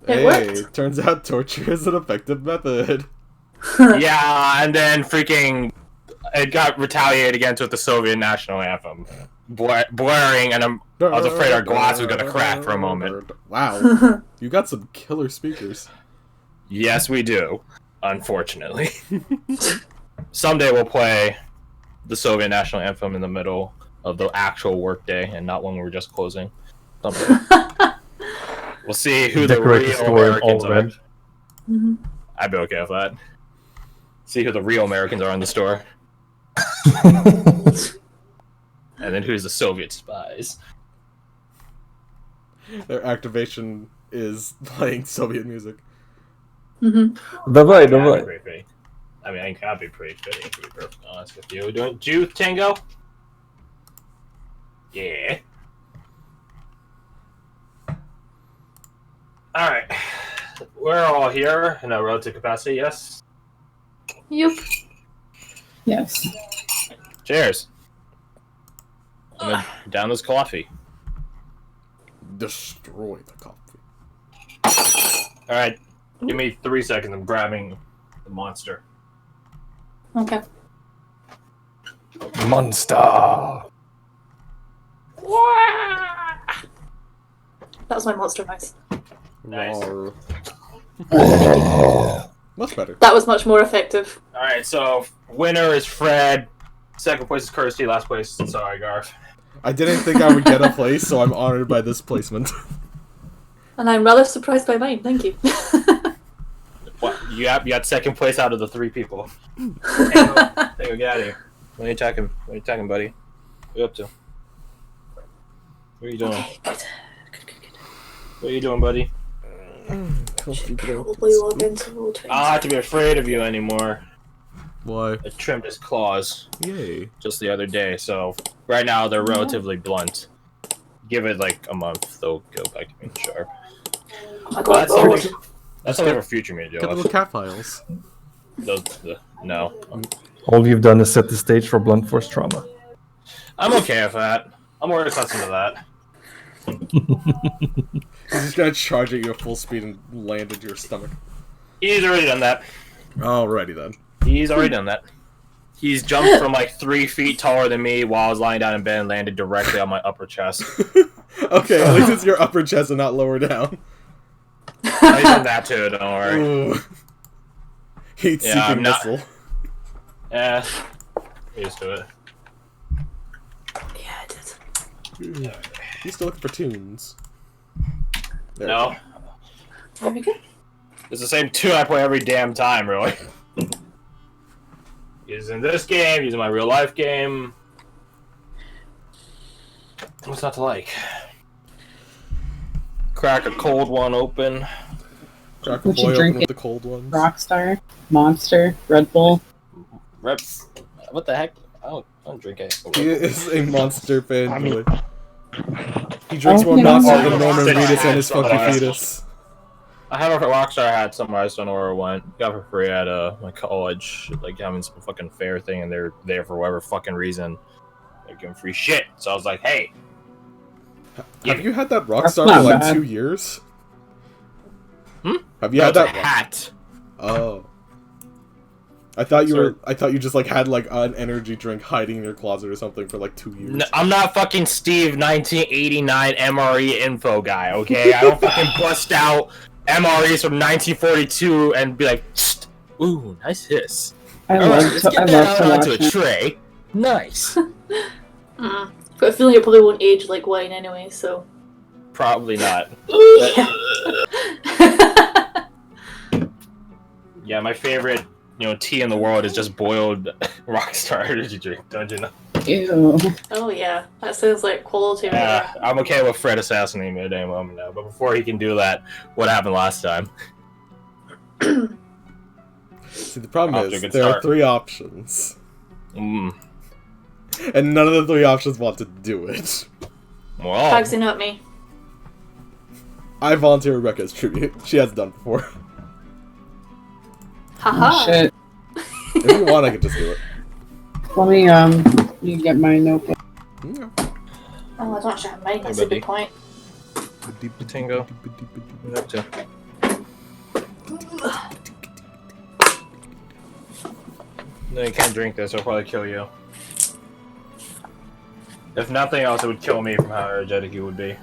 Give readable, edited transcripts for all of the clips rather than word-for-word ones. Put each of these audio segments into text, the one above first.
It Hey, worked. turns out torture is an effective method. Yeah, and then freaking it got retaliated against with the Soviet national anthem blaring, and I was afraid our glass was gonna crack for a moment. Wow, you got some killer speakers. Yes, we do. Unfortunately, someday we'll play the Soviet national anthem in the middle of the actual workday, and not when we're just closing. Someday. We'll see who the Decorate the real store in Americans all are. red. I'd be okay with that. See who the real Americans are in the store. And then who's the Soviet spies. Their activation is playing Soviet music. Давай, давай. I mean, I can be pretty fitting, to be perfectly honest with you. Doing Jew Tango? Yeah. Alright. We're all here in a relative capacity, yes? Yup. Yes. Cheers. I'm gonna down this coffee. Destroy the coffee. Alright. Give me 3 seconds. I'm grabbing the monster. Okay. Monster. That was my monster voice. Nice. Much better. That was much more effective. Alright, so winner is Fred. Second place is Kirsty. Last place, sorry, Garth. I didn't think I would get a place, so I'm honored by this placement. And I'm rather surprised by mine, thank you. What? You got second place out of the 3 people. Hey, get out of here. What are you talking? What are you talking, buddy? What are you up to? What are you doing? Okay, good. What are you doing, buddy? Probably log into Roll20. I don't have to be afraid of you anymore. Why? I trimmed his claws Yay. just the other day, so right now they're relatively blunt. Give it like a month, they'll go back to being sharp. Oh my Well, god, that's something for future me, Get the Joe. little cat files. No. All you've done is set the stage for blunt force trauma. I'm okay with that. I'm more accustomed to that. He's just gonna charge at you at full speed and land into your stomach. He's already done that. Alrighty then. He's already done that. He's jumped from like 3 feet taller than me while I was lying down in bed and landed directly on my upper chest. Okay, at least it's your upper chest and not lower down. He's done that too, don't worry. Ooh. Heat-seeking I'm not- missile. Yeah, I'm used to it. Yeah, I did. He's still looking for tunes. There. No, There we go. it's the same tune I play every damn time, really. Using this game, using my real life game. What's not to like? Crack a cold one open. Crack a What you boy open drinking? with the cold ones. Rockstar, Monster, Red Bull. Rep. What the heck? I don't drink it. He is a monster fanboy. He drinks Oh, more yeah. monster Oh, than Norman Rockstar Reedus and his has funky some. fetus. I have a Rockstar hat somewhere. I just don't know where it went. Got for free at my college, like having some fucking fair thing, and they're there for whatever fucking reason. They're giving free shit. So I was like, hey. Have you had that That's Rockstar not for like bad. 2 years? Hmm? Have you No, had it's a that? hat. Oh. I thought you Sorry. were. I thought you just like had like an energy drink hiding in your closet or something for like 2 years. No, I'm not fucking Steve 1989 MRE info guy, okay? I don't fucking bust out MREs from 1942 and be like, "Tsk, ooh, nice hiss. I All right, love let's to, get I that love out to onto watch a it. tray. Nice. But I feel like it probably won't age like wine anyway, so. Probably not. Yeah, my favorite, tea in the world is just boiled Rockstar energy drink, don't you know? Ew. Oh yeah, that sounds like quality right Yeah, there. I'm okay with Fred assassinating me at any moment now, but before he can do that, what happened last time? See, the problem Off to a is good there are start. 3 options, Mm. and none of the 3 options want to do it. Well, Bagsy, not me. I volunteer Rebecca as tribute. She has done before. Haha. Shit. If you want, I can just do it. Let me get my notebook. Yeah. Oh, I don't actually have mine. That's a buddy. good point. Tango. What are you up to? No, you can't drink this. It'll probably kill you. If nothing else, it would kill me from how energetic you would be.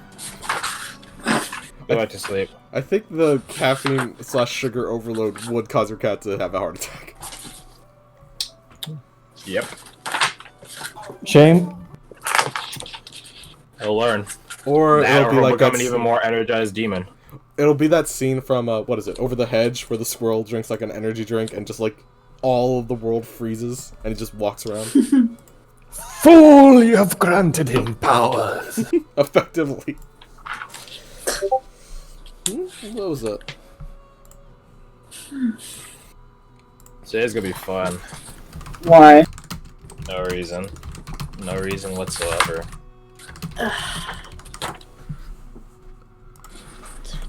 Go back to sleep. I think the caffeine/sugar overload would cause your cat to have a heart attack. Yep. Shame. He'll learn. Or That, it'll be or like become that an even more energized demon. It'll be that scene from, what is it, Over the Hedge, where the squirrel drinks like an energy drink and just like all of the world freezes and he just walks around. Fool, you have granted him powers. Effectively. What was that? Today's gonna be fun. Why? No reason. No reason whatsoever.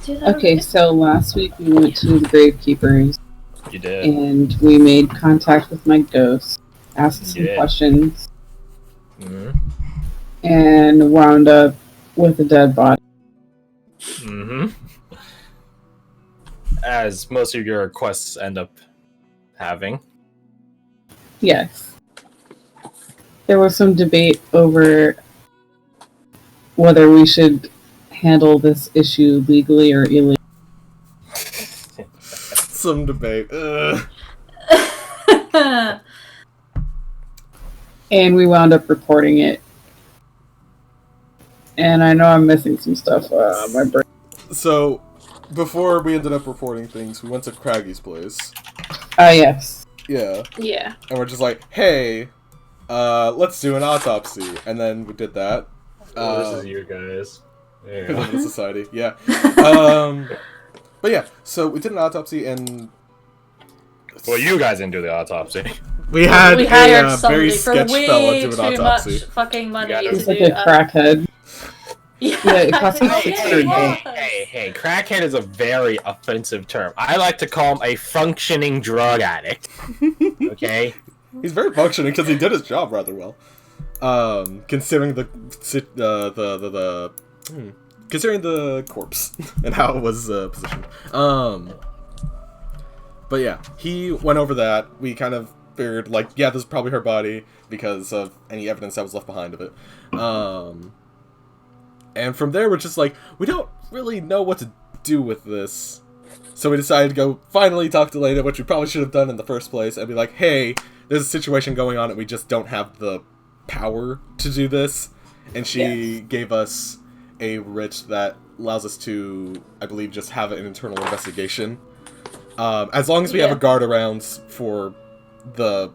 Okay, so last week we went to the Gravekeepers You did. and we made contact with my ghost, asked some Yeah. questions, Mm-hmm. and wound up with a dead body. Mm-hmm. As most of your quests end up having. Yes. There was some debate over whether we should handle this issue legally or illegally. Some debate. Ugh. And we wound up reporting it. And I know I'm missing some stuff. My brain. So, before we ended up reporting things, we went to Craggy's place. Yes. Yeah. Yeah. And we're just like, hey, let's do an autopsy. And then we did that. This is you guys. There you Because of go. the society, yeah. But yeah, so we did an autopsy and... Well, you guys didn't do the autopsy. We had We hired a somebody very for sketch fella way do an too autopsy. much fucking money You to got He's do. like a crackhead. Yeah, Yeah, it costs me okay, $600. yeah. Hey, crackhead is a very offensive term. I like to call him a functioning drug addict. Okay? He's very functioning because he did his job rather well. Considering considering the corpse and how it was positioned. But yeah, he went over that. We kind of figured, like, yeah, this is probably her body because of any evidence that was left behind of it. And from there, we're just like, we don't really know what to do with this. So we decided to go finally talk to Lena, which we probably should have done in the first place, and be like, hey, there's a situation going on and we just don't have the power to do this. And she gave us a writ that allows us to, I believe, just have an internal investigation. As long as we have a guard around for the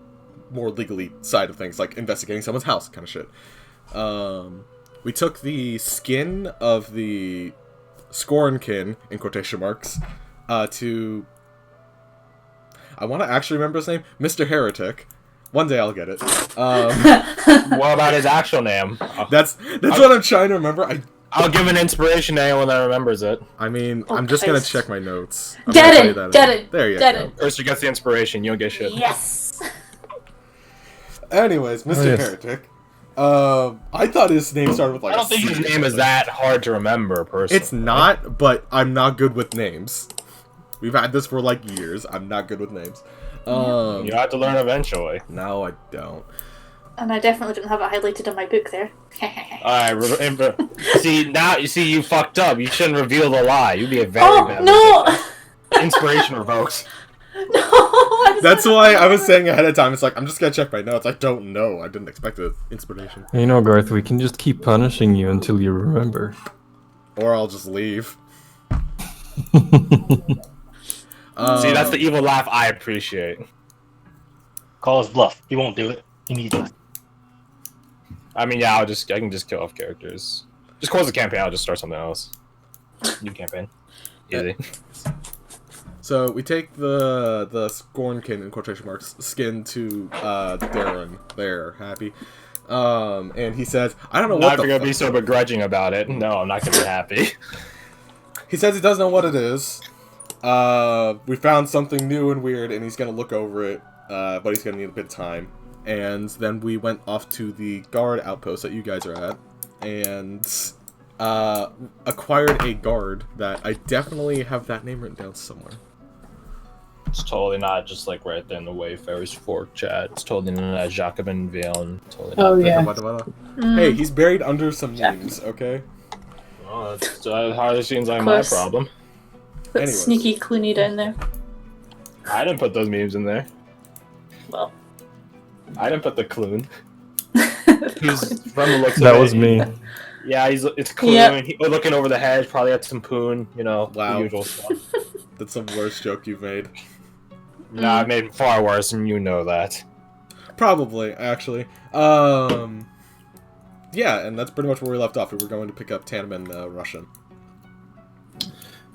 more legally side of things, like investigating someone's house kind of shit. We took the skin of the Scornkin, in quotation marks, to... I want to actually remember his name. Mr. Heretic. One day I'll get it. What about his actual name? That's what I'm trying to remember. I'll give an inspiration to anyone that remembers it. I mean, Oh, I'm just gonna Christ. check my notes. I'm Get gonna tell it! you that Get in- it! There you Get go. it! First, you get the inspiration, you don't get shit. Yes! Anyways, Mr. yes. Heretic. I thought his name started with like I don't a think C his or name is something. that hard to remember, personally. It's not, but I'm not good with names. We've had this for like years. I'm not good with names. You have to learn eventually. No, I don't. And I definitely didn't have it highlighted in my book there. Alright, see, now you fucked up. You shouldn't reveal the lie. You'd be a very Oh, bad no! magician. Inspiration revoked. No! That's why I was saying ahead of time. It's like, I'm just gonna check my notes. I don't know. I didn't expect an inspiration. You know, Garth, we can just keep punishing you until you remember. Or I'll just leave. See, that's the evil laugh I appreciate. Call us bluff. He won't do it. He needs us. I mean, yeah, I can just kill off characters. Just close the campaign, I'll just start something else. New campaign. Easy. So we take the Scornkin, in quotation marks, skin to Darren. There, happy. And he says, I don't know Not what if you're the gonna be so begrudging about it. No, I'm not gonna be happy. He says he doesn't know what it is. We found something new and weird, and he's gonna look over it, but he's gonna need a bit of time. And then we went off to the guard outpost that you guys are at, and acquired a guard that I definitely have that name written down somewhere. It's totally not just like right there in the Wayfarer's Fork chat. It's totally not Jacobin Veil. Totally not. Oh yeah. Hey, he's buried under some memes, okay? Well, it hardly seems like Of my course. problem. Put Anyways. sneaky Clooney down there. I didn't put those memes in there. Well. I didn't put the Clune. Who's from the looks of That it, was me. Yeah, it's Clune. Yep. He was looking over the hedge, probably had some poon, Wow. the usual stuff. That's the worst joke you've made. No, I made it far worse, and you know that. Probably, actually. Yeah, and that's pretty much where we left off. We were going to pick up Taneman Russian.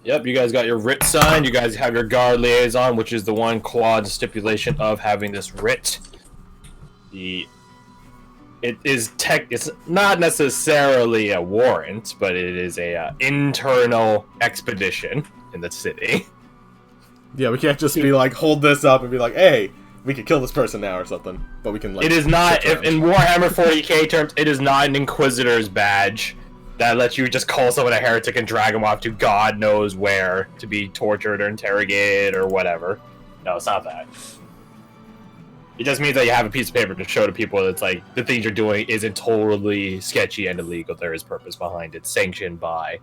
Yep, you guys got your writ signed. You guys have your guard liaison, which is the one quad stipulation of having this writ. It's not necessarily a warrant, but it is a internal expedition in the city. Yeah, we can't just be like, hold this up and be like, hey, we could kill this person now or something. But we can, like... It is not, switch in around. Warhammer 40k terms, it is not an Inquisitor's badge that lets you just call someone a heretic and drag them off to God knows where to be tortured or interrogated or whatever. No, it's not that. It just means that you have a piece of paper to show to people that it's like, the things you're doing isn't totally sketchy and illegal. There is purpose behind it, sanctioned by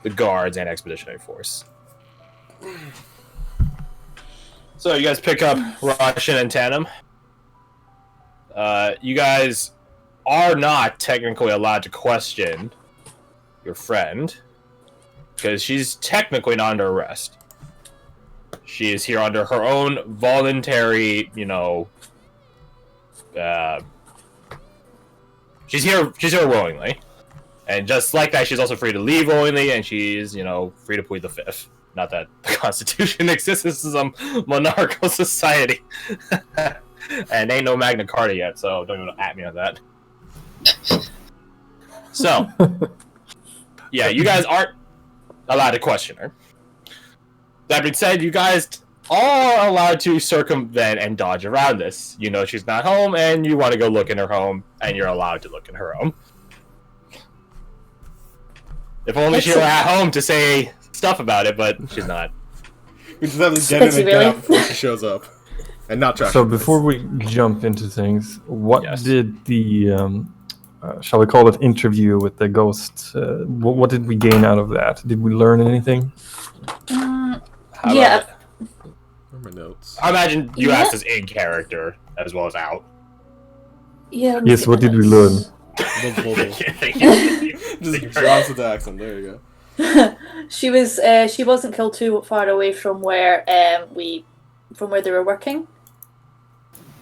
the guards and expeditionary force. So you guys pick up Russian and Tanem. You guys are not technically allowed to question your friend because she's technically not under arrest. She is here under her own voluntary, she's here willingly. And just like that, she's also free to leave willingly, and she's, free to plead the fifth. Not that the Constitution exists, this is a monarchical society. And ain't no Magna Carta yet, so don't even at me on that. So, yeah, you guys aren't allowed to question her. That being said, you guys are allowed to circumvent and dodge around this. You know she's not home, and you want to go look in her home, and you're allowed to look in her home. If only she were at home to say stuff about it, but she's not. We just have to get in and get out before she shows up. And not trash. So before we jump into things, what Yes. did the, shall we call it interview with the ghost, what did we gain out of that? Did we learn anything? How Yeah. about it? Where are my notes? I imagine you Yeah. asked as in character as well as out. Yeah. Yes, what did we learn? Just drops the accent. There you go. She wasn't killed too far away from where they were working.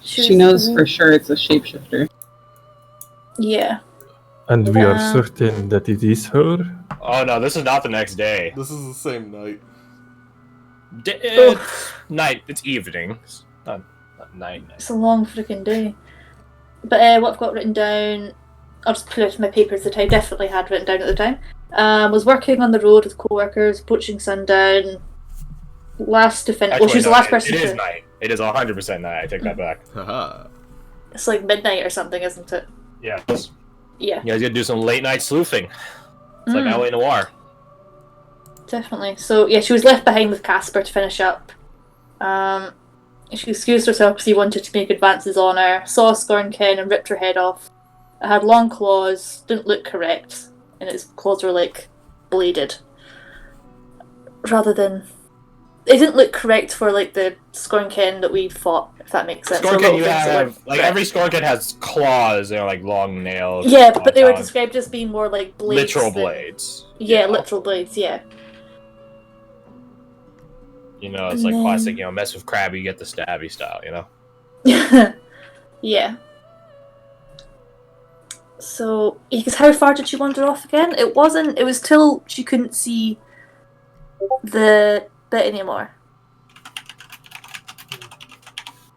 She knows for sure it's a shapeshifter. Yeah. And we are Yeah. certain that it is her? Oh no, this is not the next day. This is the same night. It's night. It's evening. It's not night. It's a long freaking day. But what I've got written down, I'll just put it in my papers that I definitely had written down at the time. Was working on the road with co-workers, approaching sundown. Last to finish. Well, she was the last person It is to. night. It is 100% night. I take that back. Haha. It's like midnight or something, isn't it? Yeah. Yeah, You guys gotta do some late night sleuthing. It's like LA Noir. definitely. So yeah, she was left behind with Casper to finish up. She excused herself because he wanted to make advances on her. Saw Scornken and ripped her head off. It had long claws, didn't look correct, and its claws were like bladed. Rather than, it didn't look correct for like the Scornken that we fought. If that makes sense. Or Scornken, little you things that have were like correct. every Scornken has claws. They're like long nails. Yeah, but they were talons. described as being more like blades. Literal than- blades. Yeah, literal blades. Yeah. It's like classic. Mess with Krabby, you get the stabby style. Yeah. So, because how far did she wander off again? It was till she couldn't see the bit anymore.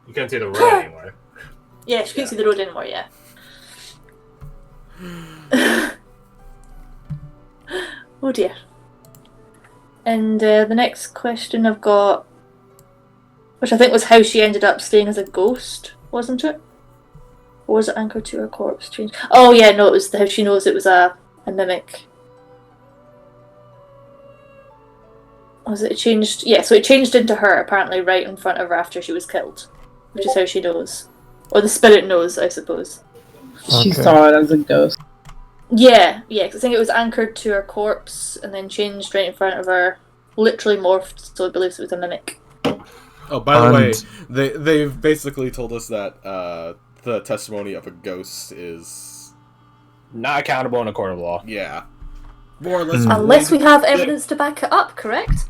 You can't see the road anymore. Yeah, she couldn't see the road anymore, yeah. Oh dear. And the next question I've got, which I think was how she ended up staying as a ghost, wasn't it? Or was it anchored to her corpse change? Oh yeah, no, it was how she knows it was a mimic. Was it changed? Yeah, so it changed into her apparently right in front of her after she was killed, which is how she knows, or the spirit knows, I suppose. She Okay. saw it as a ghost. Yeah, 'cause I think it was anchored to her corpse and then changed right in front of her, literally morphed, so it believes it was a mimic. Oh, by the way, And- they've basically told us that the testimony of a ghost is Not accountable in a court of law. more or less. Unless we have evidence to back it up, correct?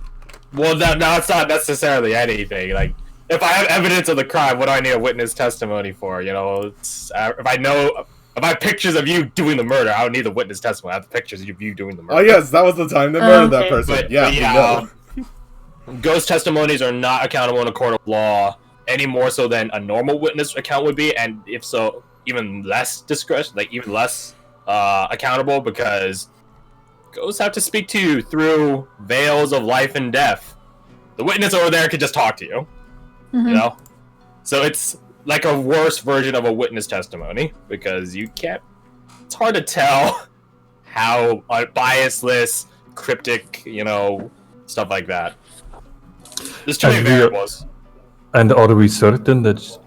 Well, no, it's not necessarily anything. Like, if I have evidence of the crime, what do I need a witness testimony for? You know, if I have pictures of you doing the murder, I don't need the witness testimony. I have pictures of you doing the murder. Oh yes, that was the time they murdered that Okay. person. But, yeah, but we yeah, know. ghost testimonies are not accountable in a court of law any more so than a normal witness account would be, and if so, even less discretion, like even less accountable, because ghosts have to speak to you through veils of life and death. The witness over there could just talk to you, Mm-hmm. you know? So it's like a worse version of a witness testimony, because you can't... It's hard to tell how biasless, cryptic, you know, stuff like that. There's too many And we are- variables. And are we certain that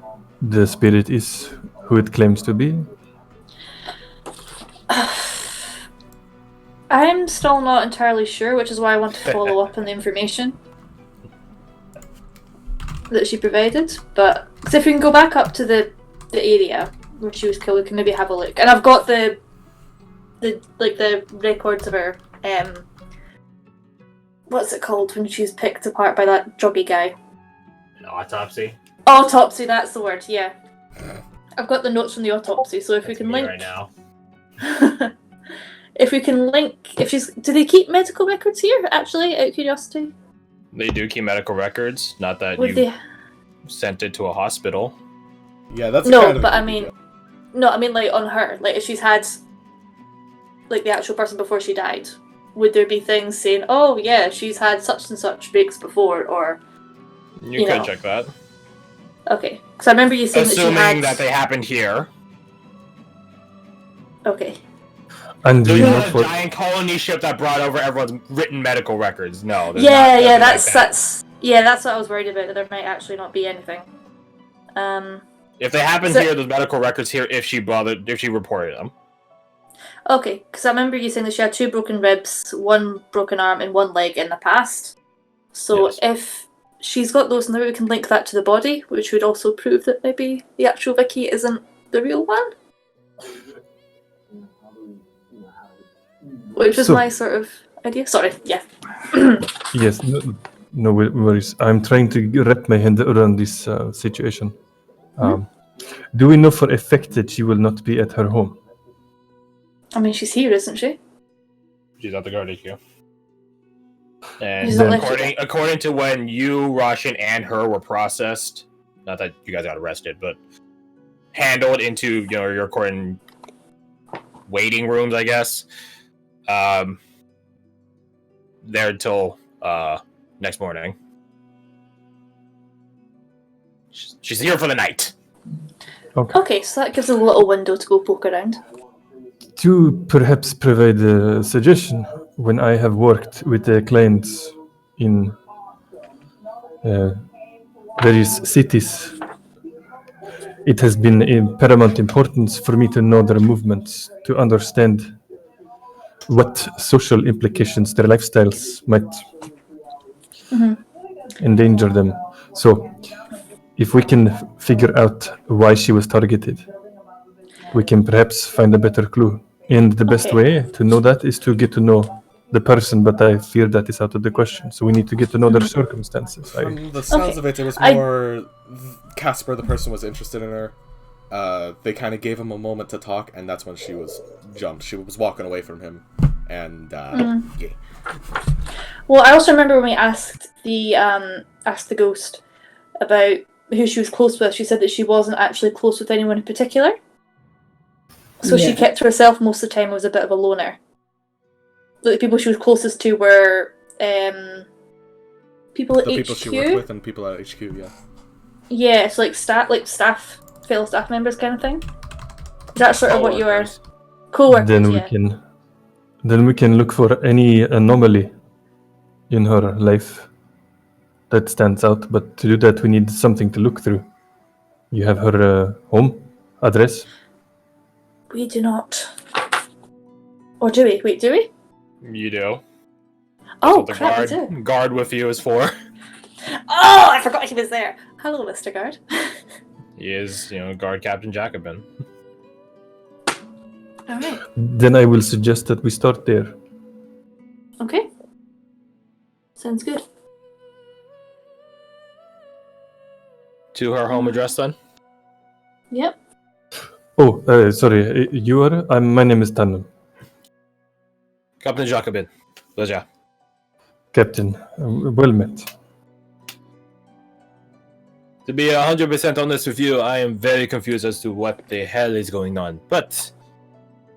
the spirit is who it claims to be? I'm still not entirely sure, which is why I want to follow up on the information that she provided. But cause if we can go back up to the area where she was killed, we can maybe have a look. And I've got the records of her. What's it called when she was picked apart by that druggy guy? An autopsy. Autopsy. That's the word. Yeah. I've got the notes from the autopsy. So if we That's can me link. right now. If we can link, if she's, do they keep medical records here? Actually, out of curiosity, They do keep medical records. Not that would you they? sent it to a hospital. Yeah, that's No, kind of but a I good mean, deal. no, I mean like on her, like if she's had, like the actual person before she died, would there be things saying, oh yeah, she's had such and such breaks before, or You You could know. check that. okay? Because I remember you saying Assuming that she had. that they happened here. Okay. And There's we know not a for giant colony ship that brought over everyone's written medical records. No. there's Yeah, not yeah, nothing like that's that. that's what I was worried about. That there might actually not be anything. If they happened So- here, there's medical records here if she reported them. Okay, because I remember you saying that she had 2 broken ribs, 1 broken arm, and 1 leg in the past. So Yes. if she's got those now, we can link that to the body, which would also prove that maybe the actual Vicky isn't the real one. Which was So- my sort of idea. Sorry, yeah. yes, no worries. I'm trying to wrap my head around this situation. Do we know for a fact that she will not be at her home? I mean, she's here, isn't she? She's at the guard HQ. And She's not according to when you, Russian, and her were processed, not that you guys got arrested, but handled into your court and waiting rooms, I guess. There until next morning. She's here for the night. Okay, so that gives us a little window to go poke around. To perhaps provide a suggestion, when I have worked with the clients in various cities, it has been in paramount importance for me to know their movements, to understand what social implications their lifestyles might endanger them. So, if we can figure out why she was targeted, we can perhaps find a better clue. And the best Okay. way to know that is to get to know the person, but I fear that is out of the question. So we need to get to know their circumstances. From the sounds Okay. of it, it was I- more Casper, the person, was interested in her. They kind of gave him a moment to talk, and that's when she was jumped. She was walking away from him, and yeah. Well, I also remember when we asked the ghost about who she was close with. She said that she wasn't actually close with anyone in particular. So she Yeah. kept to herself most of the time. And was a bit of a loner. The people she was closest to were people at The HQ. people she worked with and people at HQ, yeah. Yeah, it's like staff, fellow staff members kind of thing. Is that sort of what you were? Co-workers. Co-workers, Then we yeah. can look for any anomaly in her life that stands out, but to do that, we need something to look through. You have her home address? We do not. Or do we? Wait, do we? You do. Oh, What the crap, we do. guard with you is for. Oh, I forgot he was there. Hello, Mr. Guard. He is, guard Captain Jacobin. Alright. Then I will suggest that we start there. Okay. Sounds good. To her home address, then? Yep. Oh, sorry. You are? My name is Tannum. Captain Jacobin. Pleasure. Captain. Well met. To be 100% honest with you, I am very confused as to what the hell is going on. But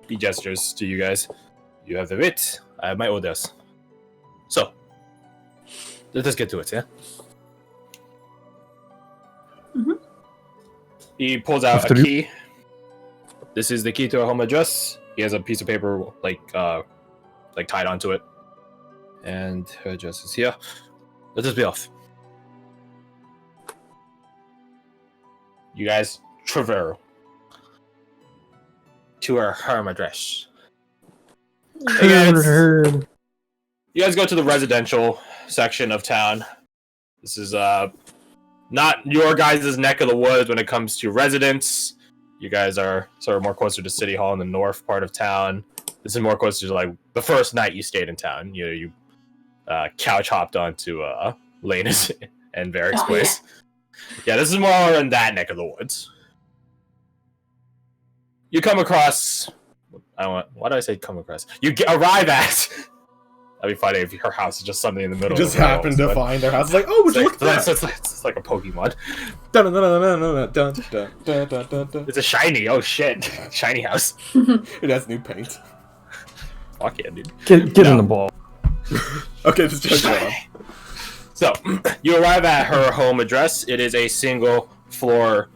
he gestures to you guys. You have the wit, I have my orders. So, let us get to it, yeah? Mhm. He pulls out After a you. key. This is the key to her home address. He has a piece of paper like tied onto it. And her address is here. Let us be off. You guys traverse to her home address. Hey guys. You guys go to the residential section of town. This is not your guys' neck of the woods when it comes to residents. You guys are sort of more closer to City Hall in the north part of town. This is more closer to like the first night you stayed in town. You couch hopped onto Lena's and Varric's place. Yeah, this is more in that neck of the woods. You come across. Why did I say come across? You arrive at. That'd be funny if her house is just something in the middle. Just of the happened to but find their house. It's like, oh, would you look at that? It's like a Pokemon. Dun, dun, dun, dun, dun, dun, dun, dun, dun, dun. It's a shiny. Oh shit, shiny house. It has new paint. Fuck yeah, dude. Get in the ball. Okay, just check that out. So, you arrive at her home address. It is a single floor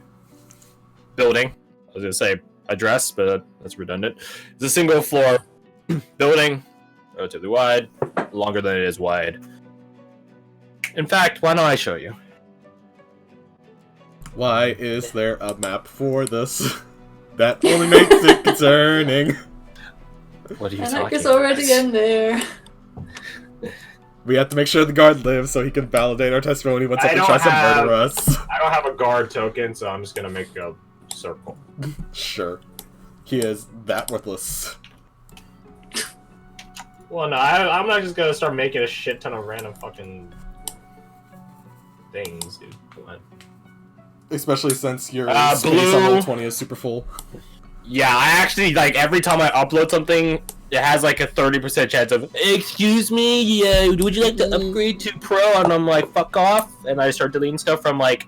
building. I was gonna say address, but that's redundant. It's a single floor building, relatively wide, longer than it is wide. In fact, why don't I show you? Why is there a map for this? That only makes it concerning. What are you And talking it's about? already in there. We have to make sure the guard lives so he can validate our testimony when somebody tries to murder us. I don't have a guard token, so I'm just gonna make a circle. Sure. He is that worthless. Well, no, I'm not just gonna start making a shit ton of random fucking things, dude. Come on. Especially since your space blue. on level 20 is super full. Yeah, I actually, like, every time I upload something, it has, like, a 30% chance of, excuse me, would you like to upgrade to Pro? And I'm like, fuck off. And I start deleting stuff from, like,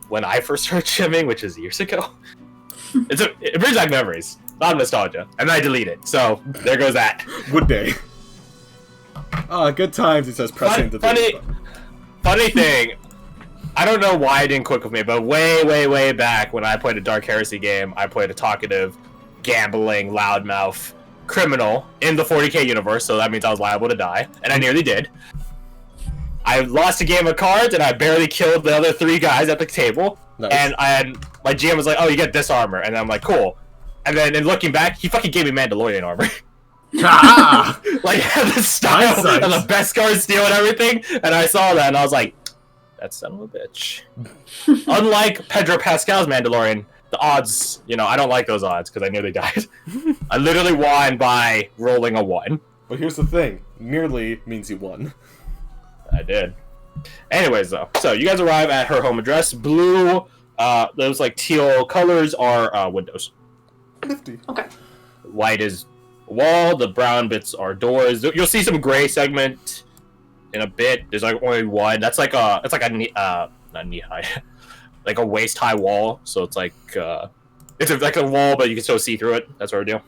when I first started shimming, which is years ago. It brings back memories. A lot of nostalgia. And then I delete it. So, there goes that. Good day. Good times, he says, pressing the delete button. Funny thing, I don't know why it didn't click with me, but way back when I played a Dark Heresy game, I played a talkative, gambling, loudmouth criminal in the 40k universe, so that means I was liable to die, and I nearly did. I lost a game of cards, and I barely killed the other 3 guys at the table, Nice. and my GM was like, oh, you get this armor, and I'm like, cool. And then in looking back, he fucking gave me Mandalorian armor. Ah! Like, the style Hindsight. and the best card steal and everything, and I saw that, and I was like, that son of a bitch. Unlike Pedro Pascal's Mandalorian, the odds, I don't like those odds because I nearly died. I literally won by rolling a 1. But here's the thing. Nearly means you won. I did. Anyways, though. So, you guys arrive at her home address. Blue, those, like, teal colors are windows. Nifty. Okay. White is wall. The brown bits are doors. You'll see some gray segment in a bit. There's like only one. That's like a not knee high, like a waist high wall. So it's like like a wall, but you can still see through it. That's what we're doing.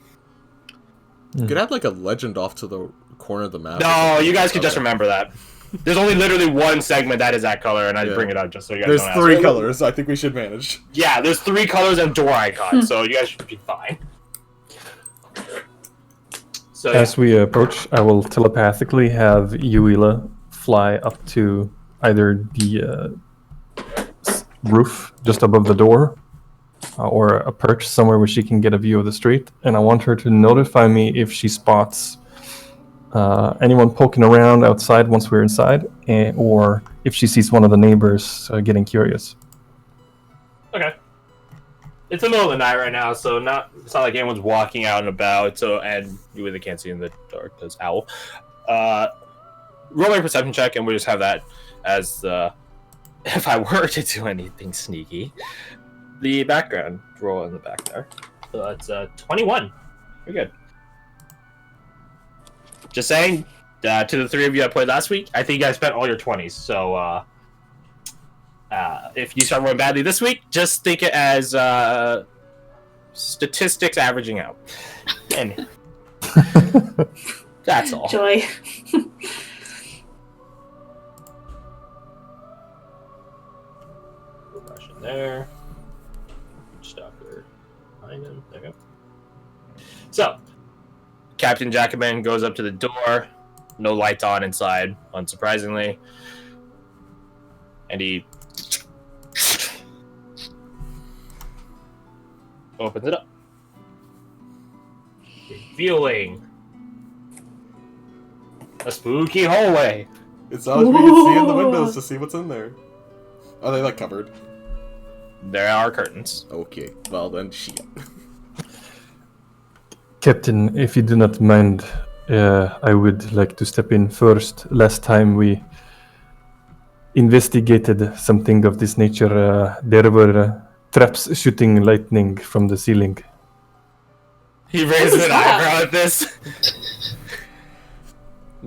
You could add like a legend off to the corner of the map. No, you guys can just remember that. There's only literally one segment that is that color, and I bring it up just so you guys There's don't ask. 3 colors. I think we should manage. Yeah, there's 3 colors and door icons, so you guys should be fine. So yeah. As we approach, I will telepathically have Yuila fly up to either the roof just above the door or a perch somewhere where she can get a view of the street. And I want her to notify me if she spots anyone poking around outside once we're inside, or if she sees one of the neighbors getting curious. Okay. It's the middle of the night right now, so it's not like anyone's walking out and about. So, and you really can't see in the dark because owl. Roll a perception check, and we'll just have that as if I were to do anything sneaky, the background roll in the back there. So that's 21. You're good. Just saying, to the three of you I played last week, I think I spent all your 20s. So if you start rolling badly this week, just think it as statistics averaging out. And that's all. Joy. Brush in there. Stalker behind him. There you go. So, Captain Jacobin goes up to the door. No lights on inside, unsurprisingly. And he opens it up. Revealing a spooky hallway. It's not like we can see in the windows to see what's in there. Are they like covered? There are curtains. Okay, well then shit. Captain, if you do not mind, I would like to step in first. Last time we investigated something of this nature, there were traps shooting lightning from the ceiling. He raised an eyebrow at this.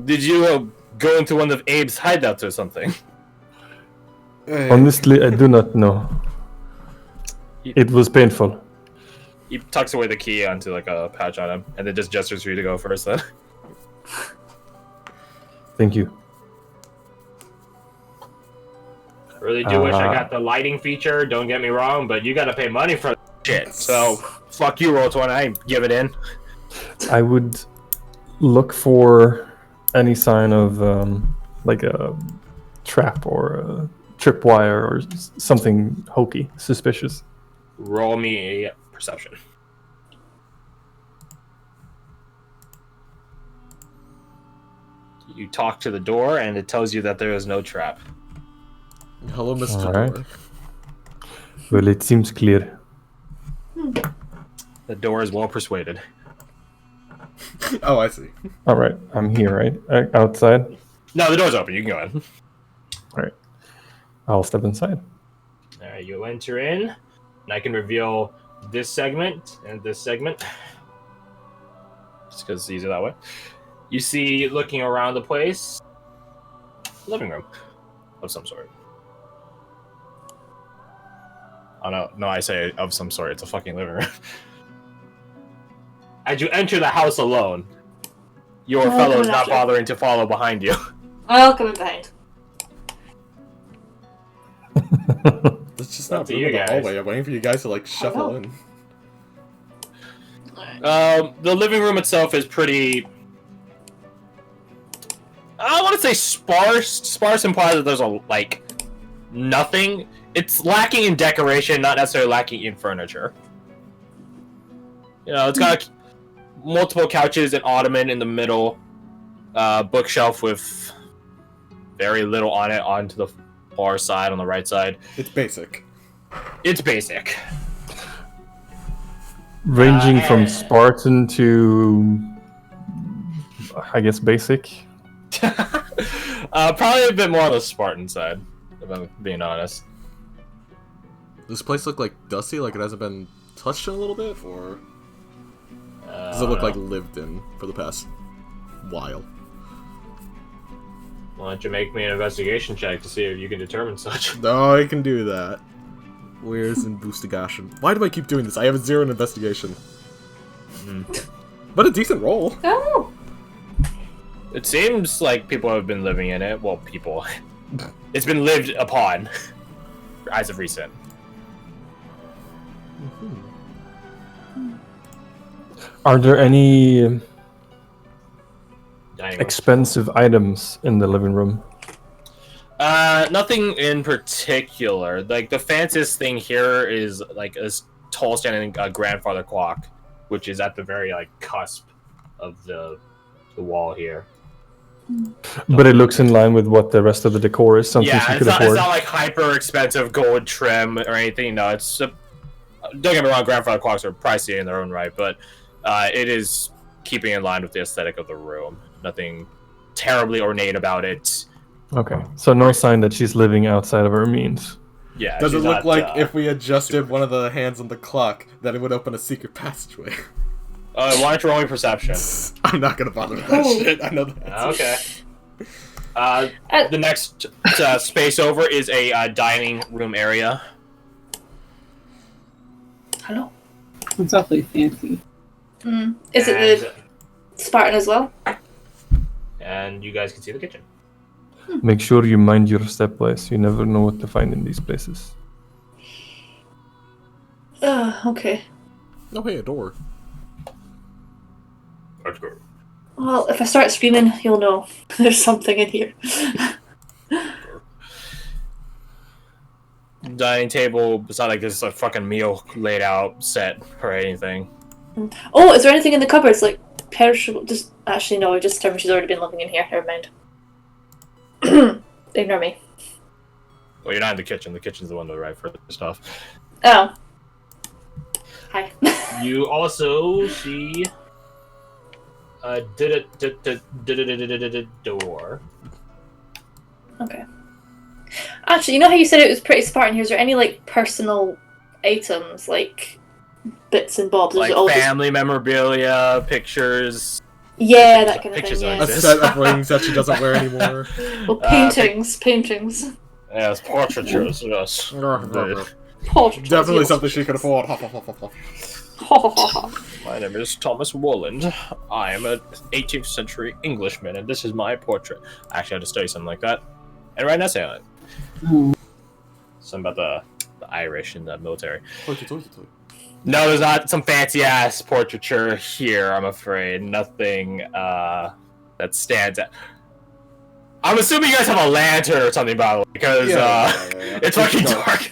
Did you go into one of Abe's hideouts or something? Honestly, I do not know. It was painful. He tucks away the key onto like a pouch on him, and then just gestures for you to go first. Then. Thank you. I really do wish I got the lighting feature. Don't get me wrong, but you got to pay money for shit. So fuck you, Roll20. I ain't give it in. I would look for any sign of like a trap or a tripwire or something hokey, suspicious. Roll me a perception. You talk to the door, and it tells you that there is no trap. Hello, Mr. All right. Door. Well, it seems clear. The door is well persuaded. Oh, I see. All right, I'm here, right? Outside? No, the door's open. You can go in. All right. I'll step inside. All right, you enter in, and I can reveal this segment and this segment. Just because it's easier that way. You see, looking around the place, living room of some sort. Oh, no, I say of some sort. It's a fucking living room. As you enter the house alone, your fellow is not bothering to follow behind you. I'll come in behind. Let's just not to move you in the guys. hallway. I'm waiting for you guys to like shuffle in. The living room itself is pretty... I want to say sparse. Sparse implies that there's nothing. It's lacking in decoration, not necessarily lacking in furniture. You know, it's got multiple couches, an ottoman in the middle, bookshelf with very little on it onto the far side on the right side. It's basic. It's basic. Ranging from Spartan to, I guess, basic. Probably a bit more on the Spartan side, if I'm being honest. Does this place look like dusty, like it hasn't been touched in a little bit, or does it look like lived in for the past while? Why don't you make me an investigation check to see if you can determine such? No, I can do that. Where's investigation? Why do I keep doing this? I have a 0 in investigation. But a decent roll. Oh! It seems like people have been living in it. Well, people. It's been lived upon as of recent. Are there any dining room. Expensive items in the living room. Nothing in particular. Like the fanciest thing here is like a tall standing grandfather clock, which is at the very like cusp of the wall here. But it looks in line with what the rest of the decor is. Something she Yeah, could it's afford. not like hyper expensive gold trim or anything. No, it's don't get me wrong. Grandfather clocks are pricey in their own right, but it is keeping in line with the aesthetic of the room. Nothing terribly ornate about it. Okay, so no sign that she's living outside of her means. Yeah. Does it she's look not, like if we adjusted one of the hands on the clock, that it would open a secret passageway? why don't you roll me perception? I'm not gonna bother with that shit. I know that. Okay. The next space over is a dining room area. Hello. It's awfully fancy. Is it the Spartan as well? And you guys can see the kitchen. Make sure you mind your stepwise. You never know what to find in these places. Okay. Oh, hey, a door. Let's go. Well, if I start screaming, you'll know there's something in here. Dining table. It's not like there's a fucking meal laid out set or anything. Oh, is there anything in the cupboards like perishable? Just actually no. I just determined she's already been living in here. Never mind. Ignore me. Well, you're not in the kitchen. The kitchen's the one to the right for the stuff. Oh. Hi. You also see door. Okay. Actually, you know how you said it was pretty Spartan here? Is there any like personal items, like bits and bobs? Or is Like it all just... family memorabilia, pictures. Yeah, that kind of Pictures thing. of Yeah. A set of rings that she doesn't wear anymore. Well, paintings. Yes, portraitures. Yes. Portraits, Definitely yes. something she could afford. My name is Thomas Wolland. I am an 18th century Englishman, and this is my portrait. I actually had to study something like that and write an essay on it. Something about the Irish in the military. No, there's not some fancy ass portraiture here, I'm afraid. Nothing that stands out. I'm assuming you guys have a lantern or something, by the way, because it's fucking dark.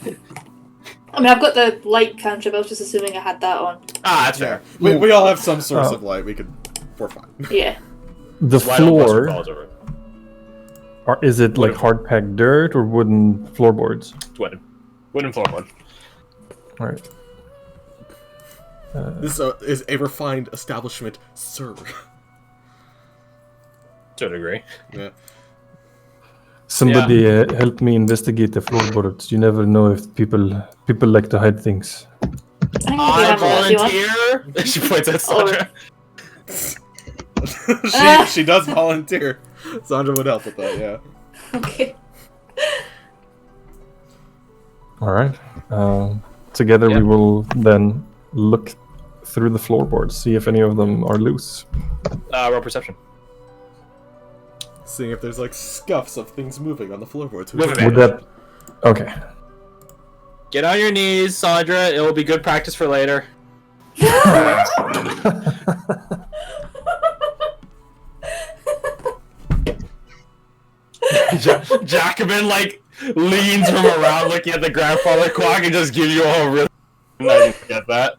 I mean, I've got the light cantrip. I was just assuming I had that on. That's fair. We all have some source of light. We're fine. Yeah. The Why don't Buster floor, falls over it? or is it like hard packed dirt or wooden floorboards? It's wooden floorboard. All right. This is a refined establishment, sir. To a degree. Yeah. Somebody help me investigate the floorboards. You never know if people like to hide things. I volunteer. She points at Sandra. She does volunteer. Sandra would help with that. Yeah. Okay. All right. Together we will then look through the floorboards, see if any of them are loose. Roll perception. Seeing if there's like scuffs of things moving on the floorboards. With Would that? Okay. Get on your knees, Sandra. It will be good practice for later. Jacobin like leans from around looking at the grandfather clock and just gives you a really I didn't get that.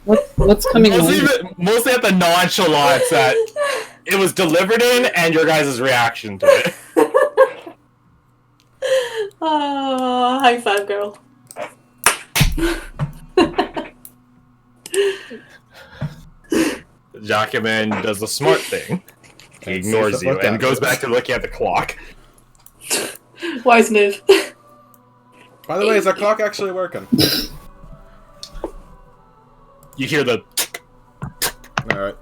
What's coming on? Mostly at the nonchalance that it was delivered in and your guys' reaction to it. Oh, high five, girl. Jacobin does the smart thing. He ignores you and goes back to looking at the clock. Wise move. By the way, is that clock actually working? You hear the Alright.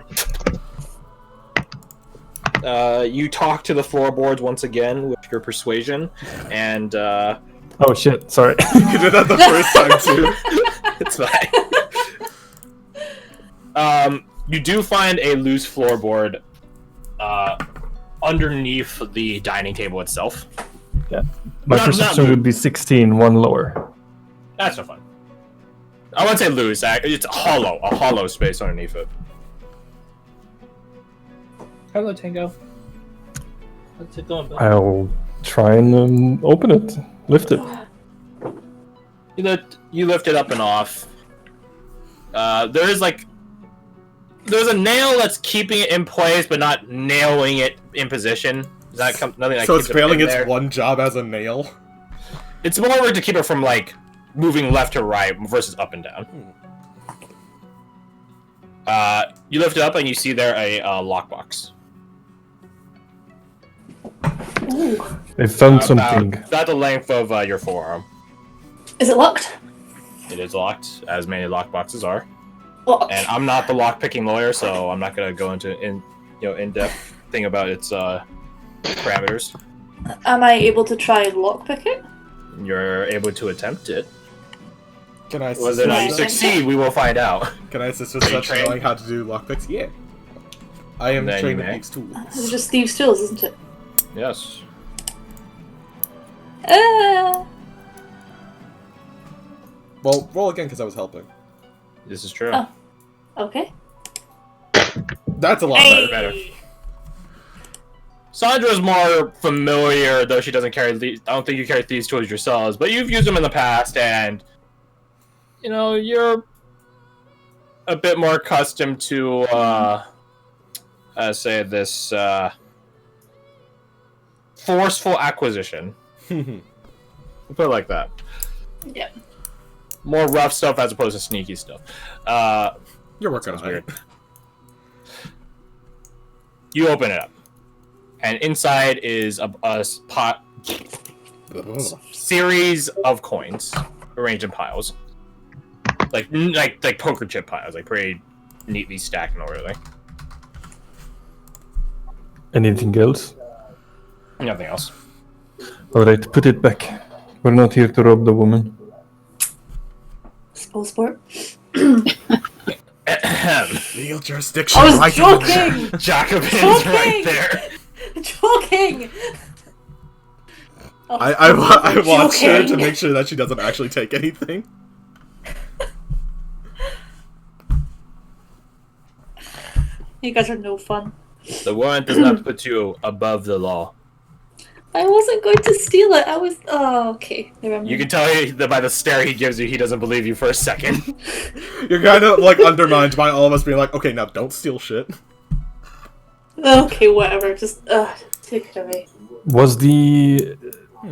you talk to the floorboards once again with your persuasion, and Oh shit! Sorry. You did that the first time too. it's fine. You do find a loose floorboard underneath the dining table itself. Yeah. My perception would be 16, one lower. That's no fun. I wouldn't say loose. It's a hollow space underneath it. Hello, Tango. What's it doing? Bud? I'll try and open it, lift it. You lift it up and off. There's a nail that's keeping it in place, but not nailing it in position. Does that come? Nothing that So keeps it's failing it in its there. one job as a nail. It's more to keep it from like moving left to right versus up and down. You lift it up and you see there a lockbox. Ooh. I found something. About the length of your forearm. Is it locked? It is locked, as many lockboxes are. Locked. And I'm not the lock-picking lawyer, so I'm not gonna go into in-depth thing about its parameters. Am I able to try and lockpick it? You're able to attempt it. Can I assist Whether or not you Right. succeed, we will find out. Can I assist with Are you such trained? knowing how to do lockpicks? Yeah. I am Then you trained in may. these tools. It's just thieves' tools, isn't it? Yes. Well, roll again because I was helping. This is true. Oh. Okay. That's a lot better. Sandra's more familiar, though she doesn't carry these. I don't think you carry these tools yourselves, but you've used them in the past, and you're a bit more accustomed to, say this, forceful acquisition. We'll put it like that. Yeah. More rough stuff as opposed to sneaky stuff. You're working Sounds on weird. it. You open it up, and inside is a pot series of coins arranged in piles, like poker chip piles, like pretty neatly stacked and orderly. Anything else? Nothing else. Alright, put it back. We're not here to rob the woman. Small sport. Legal jurisdiction. I was right joking! Jacobin's Joking! right there. Joking! I watch her to Joking. make sure that she doesn't actually take anything. You guys are no fun. The warrant does not put you above the law. I wasn't going to steal it. I was. Oh, okay. Never mind. You can tell that by the stare he gives you, he doesn't believe you for a second. You're kind of like undermined by all of us being like, okay, now don't steal shit. Okay, whatever. Just take it away. Was the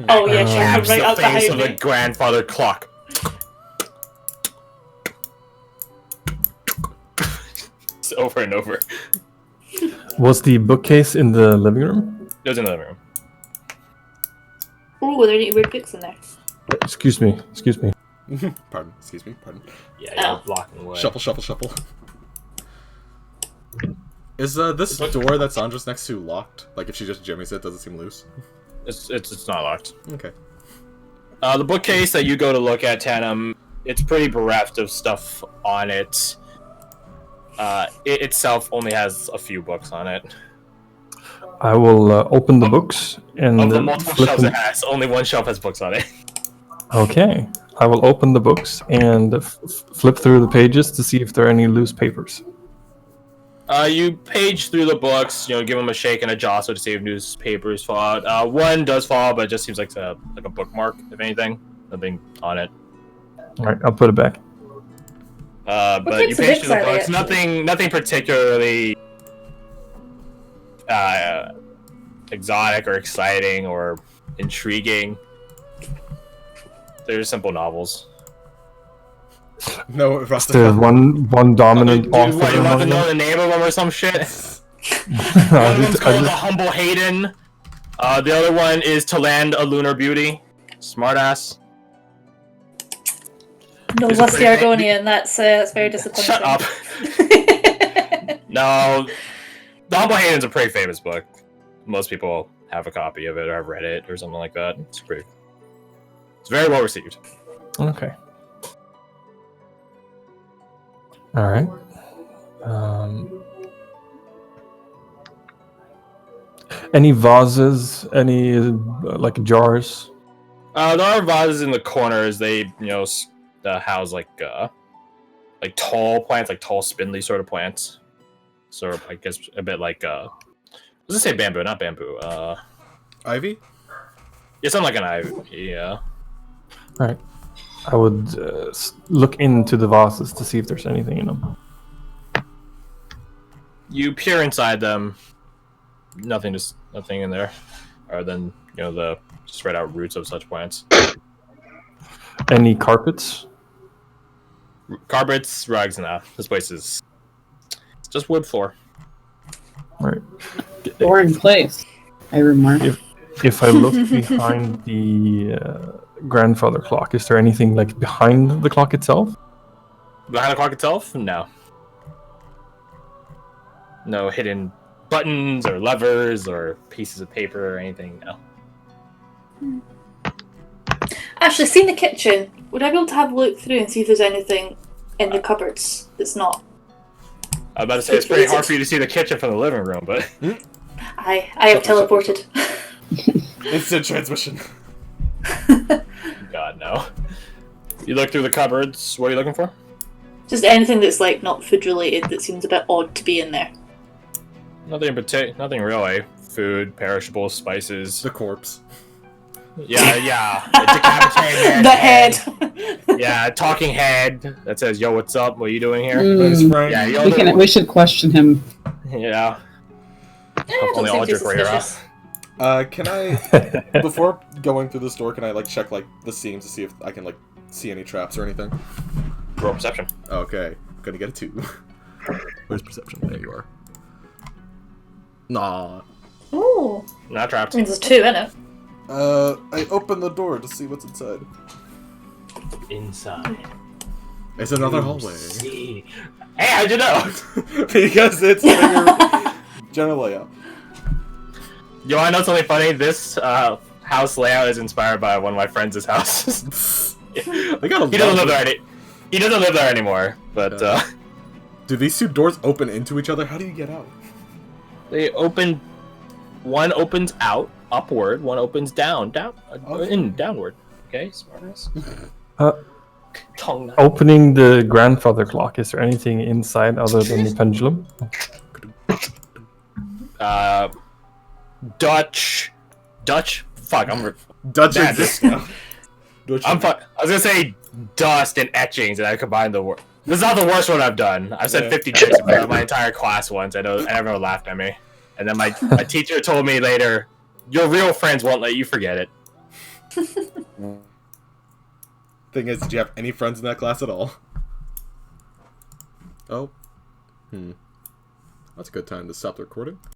Oh yeah, sure. I'm Taps right the up face behind of the me. grandfather clock. It's over and over. bookcase in the living room? It was in the living room. Ooh, there are any weird books in there. Excuse me. Pardon. Excuse me. Pardon. Yeah, Oh. you're blocking away. Shuffle, shuffle, shuffle. Is this door that Sandra's next to locked? Like, if she just jimmies it, does it seem loose? It's not locked. Okay. The bookcase that you go to look at, Tanum, it's pretty bereft of stuff on it. It itself only has a few books on it. I will open the books and Of the multiple flip shelves them. it has, only one shelf has books on it. Okay. I will open the books and flip through the pages to see if there are any loose papers. You page through the books, give them a shake and a jostle to see if newspapers fall out. One does fall, but it just seems like a bookmark, if anything. Nothing on it. Alright, I'll put it back. But you types of page books through the are they, books. actually? Nothing particularly exotic or exciting or intriguing. They're simple novels. No, Is Rasta. there one dominant Dude, author what, you want to among know them? the name of them or some shit? I One of them's just- called The Humble Hayden. The other one is To Land a Lunar Beauty. Smartass. No There's a lusty pretty- Argonian. That's very disappointing. Shut up. No, The Humble Hayden's a pretty famous book. Most people have a copy of it or have read it or something like that. It's very well received. Okay. Alright. Any vases? Any like jars? There are vases in the corners. They, house like tall plants, like tall, spindly sort of plants. Sort of, I guess, a bit like, I was gonna say bamboo, not bamboo. Ivy? Yeah, something like an ivy. Yeah. All right. I would look into the vases to see if there's anything in them. You peer inside them. Nothing in there, other than the spread out roots of such plants. Any carpets? Carpets, rugs, nah. This place is just wood floor. All right. Boring place, I remark. If I look behind the grandfather clock, is there anything like behind the clock itself? Behind the clock itself, no. No hidden buttons or levers or pieces of paper or anything. No. Actually, see in the kitchen. Would I be able to have a look through and see if there's anything in the cupboards that's not? I was about to say it's pretty hard for you to see the kitchen from the living room, but I have teleported. Instant transmission. God no. You look through the cupboards. What are you looking for? Just anything that's like not food related that seems a bit odd to be in there. Nothing in particular. Nothing really. Food, perishables, spices. The corpse. Yeah. A decapitated The head. Yeah, talking head that says, "Yo, what's up? What are you doing here?" Frank. Yeah, We should question him. Yeah. Don't Only seem too Aldrich were here. suspicious. Can I, before going through the store, can I like check like the seams to see if I can like see any traps or anything? Roll perception. Okay, I'm gonna get a 2. Where's perception? There you are. Nah. Ooh. Not trapped. Means there's 2 in it. I open the door to see what's inside. Inside. It's another hallway. See. Hey, how'd you know? Because it's bigger general layout. You want to know something funny? This house layout is inspired by one of my friends' houses. They got a He doesn't live there He doesn't live there anymore, but do these 2 doors open into each other? How do you get out? they open. One opens out, upward. One opens downward. Okay, smartass. Tongue. Opening the grandfather clock, is there anything inside other than the pendulum? Dutch. Fuck, I'm. Dutch Man, and this- disco. Dutch I was gonna say dust and etchings, and I combined the word. This is not the worst one I've done. I've said Yeah. 50 jokes about my entire class once. I know, and everyone laughed at me. And then my teacher told me later, "Your real friends won't let you forget it." Thing is, did you have any friends in that class at all? Oh. That's a good time to stop the recording.